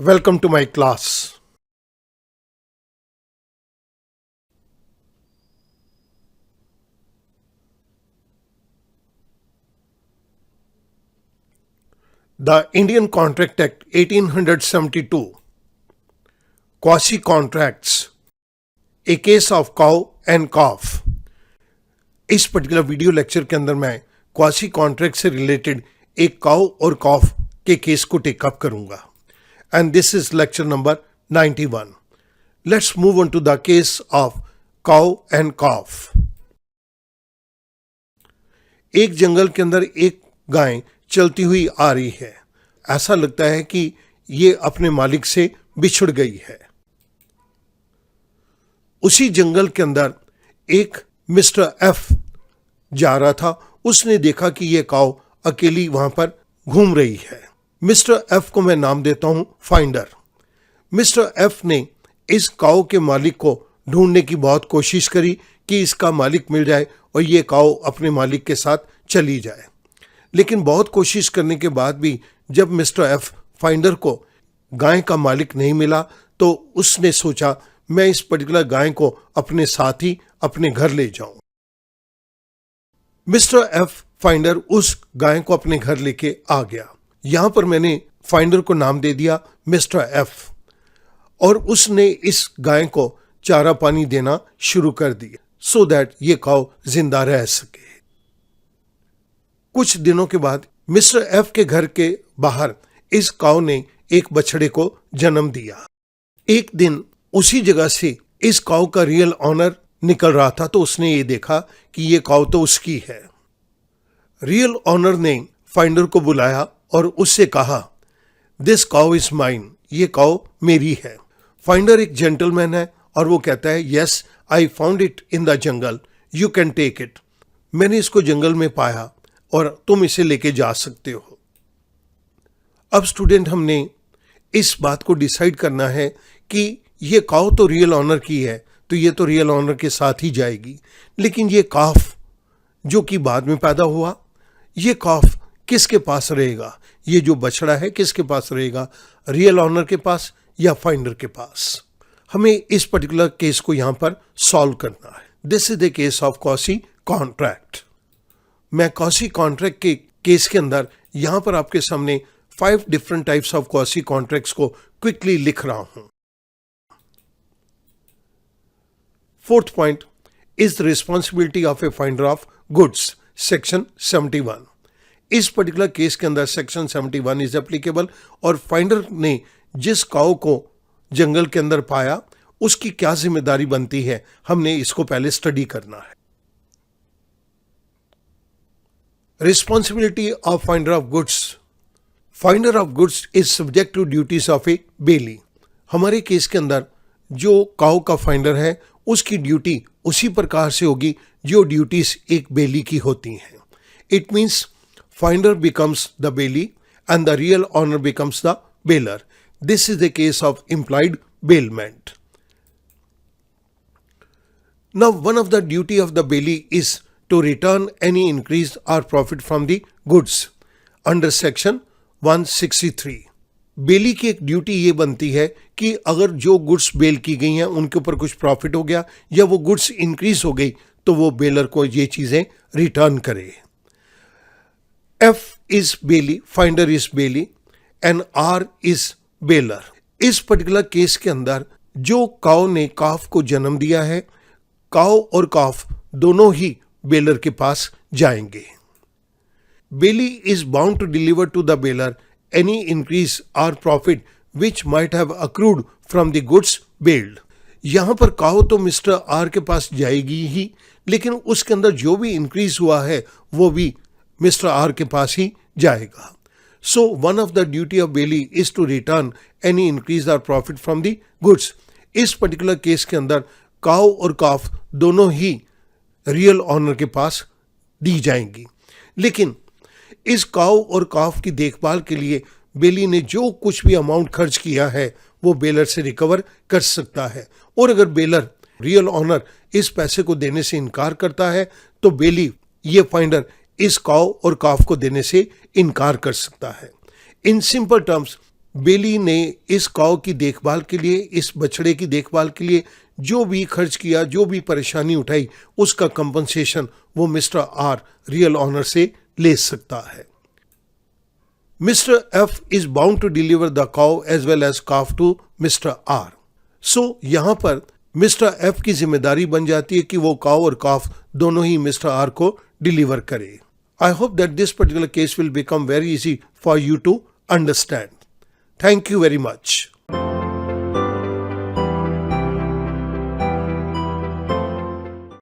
Welcome to my class. The Indian Contract Act 1872, Quasi Contracts, A Case of Cow and Calf. इस particular video lecture के अंदर मैं quasi contract से related एक cow और calf के केस को टेकअप करूंगा and this is lecture number 91. Let's move on to the case of cow and calf. एक जंगल के अंदर एक गाय चलती हुई आ रही है. ऐसा लगता है कि ये अपने मालिक से बिछुड़ गई है. उसी जंगल के अंदर एक मिस्टर एफ जा रहा था. उसने देखा कि ये काऊ अकेली वहां पर घूम रही है. मिस्टर एफ को मैं नाम देता हूं फाइंडर. मिस्टर एफ ने इस काऊ के मालिक को ढूंढने की बहुत कोशिश करी कि इसका मालिक मिल जाए और ये काऊ अपने मालिक के साथ चली जाए. लेकिन बहुत कोशिश करने के बाद भी जब मिस्टर एफ फाइंडर को गाय का मालिक नहीं मिला तो उसने सोचा मैं इस पर्टिकुलर गाय को अपने साथ ही अपने घर ले जाऊं. मिस्टर एफ फाइंडर उस गाय को अपने घर लेके आ गया. यहां पर मैंने फाइंडर को नाम दे दिया मिस्टर एफ और उसने इस गाय को चारा पानी देना शुरू कर दिया सो दैट ये काऊ जिंदा रह सके. कुछ दिनों के बाद मिस्टर एफ के घर के बाहर इस काऊ ने एक बछड़े को जन्म दिया. एक दिन उसी जगह से इस काऊ का रियल ऑनर निकल रहा था तो उसने ये देखा कि ये काऊ तो उसकी है. रियल ऑनर ने फाइंडर को बुलाया और उससे कहा दिस काऊ इज माइन, ये काऊ मेरी है. फाइंडर एक जेंटलमैन है और वो कहता है yes I found it in the jungle, you can take it. मैंने इसको जंगल में पाया और तुम इसे लेके जा सकते हो. अब स्टूडेंट हमने इस बात को डिसाइड करना है कि ये काऊ तो रियल ऑनर की है तो ये तो रियल ऑनर के साथ ही जाएगी. लेकिन ये काफ जो कि बाद में पैदा हुआ, ये काफ किसके पास रहेगा? ये जो बछड़ा है किसके पास रहेगा? रियल ऑनर के पास या फाइंडर के पास? हमें इस पर्टिकुलर केस को यहां पर सॉल्व करना है. This is the case of quasi contract. मैं क्वासी कॉन्ट्रैक्ट के केस के अंदर यहां पर आपके सामने 5 different types of quasi contracts को क्विकली लिख रहा हूं. Fourth point is the responsibility of A finder of goods, section 71. इस पर्टिकुलर केस के अंदर सेक्शन 71 इज एप्लीकेबल और फाइंडर ने जिस काऊ को जंगल के अंदर पाया उसकी क्या जिम्मेदारी बनती है, हमने इसको पहले स्टडी करना है. Responsibility of finder of goods. Finder of goods is subject to duties of a bailee. हमारे केस के अंदर जो काऊ का फाइंडर है उसकी ड्यूटी उसी प्रकार से होगी जो ड्यूटीज एक बेली की होती हैं. It means finder becomes the bailee and the real owner becomes the bailor. This is the case of implied bailment. Now one of the duty of the bailey is to return any increased or profit from the goods under section 163. बेली की एक duty ये बनती है कि अगर जो goods bell की गई हैं उनके ऊपर कुछ प्रॉफिट हो गया या वो गुड्स इंक्रीज हो गई तो वो बेलर को ये चीजें रिटर्न करे. F is bailee, finder is bailee and R is bailor. इस पर्टिकुलर केस के अंदर जो काऊ ने काफ को जन्म दिया है, काऊ और काफ दोनों ही बेलर के पास जाएंगे. Bailee is bound to deliver to the bailor any increase or profit which might have accrued from the goods bailed. यहां पर काऊ तो मिस्टर आर के पास जाएगी ही लेकिन उसके अंदर जो भी इंक्रीज हुआ है वो भी मिस्टर आर के पास ही जाएगा. So one of the duty of bailey is to return any increase or profit from the goods. इस पर्टिकुलर केस के अंदर काऊ और काफ दोनों ही रियल ऑनर के पास दी जाएंगी. लेकिन इस काऊ और काफ की देखभाल के लिए बेली ने जो कुछ भी अमाउंट खर्च किया है वो बेलर से रिकवर कर सकता है. और अगर बेलर रियल ऑनर इस पैसे को देने से इनकार करता है तो बेली ये फाइंडर इस काऊ और काफ को देने से इनकार कर सकता है. इन सिंपल टर्म्स बेली ने इस काऊ की देखभाल के लिए, इस बछड़े की देखभाल के लिए जो भी खर्च किया, जो भी परेशानी उठाई, उसका कंपनसेशन वो मिस्टर आर रियल ऑनर से ले सकता है. Mister F is bound to deliver the cow as well as calf to mister R. So यहां पर मिस्टर एफ की जिम्मेदारी बन जाती है कि वो काऊ और काफ दोनों ही मिस्टर आर को डिलीवर करे. I hope that this particular case will become very easy for you to understand. Thank you very much.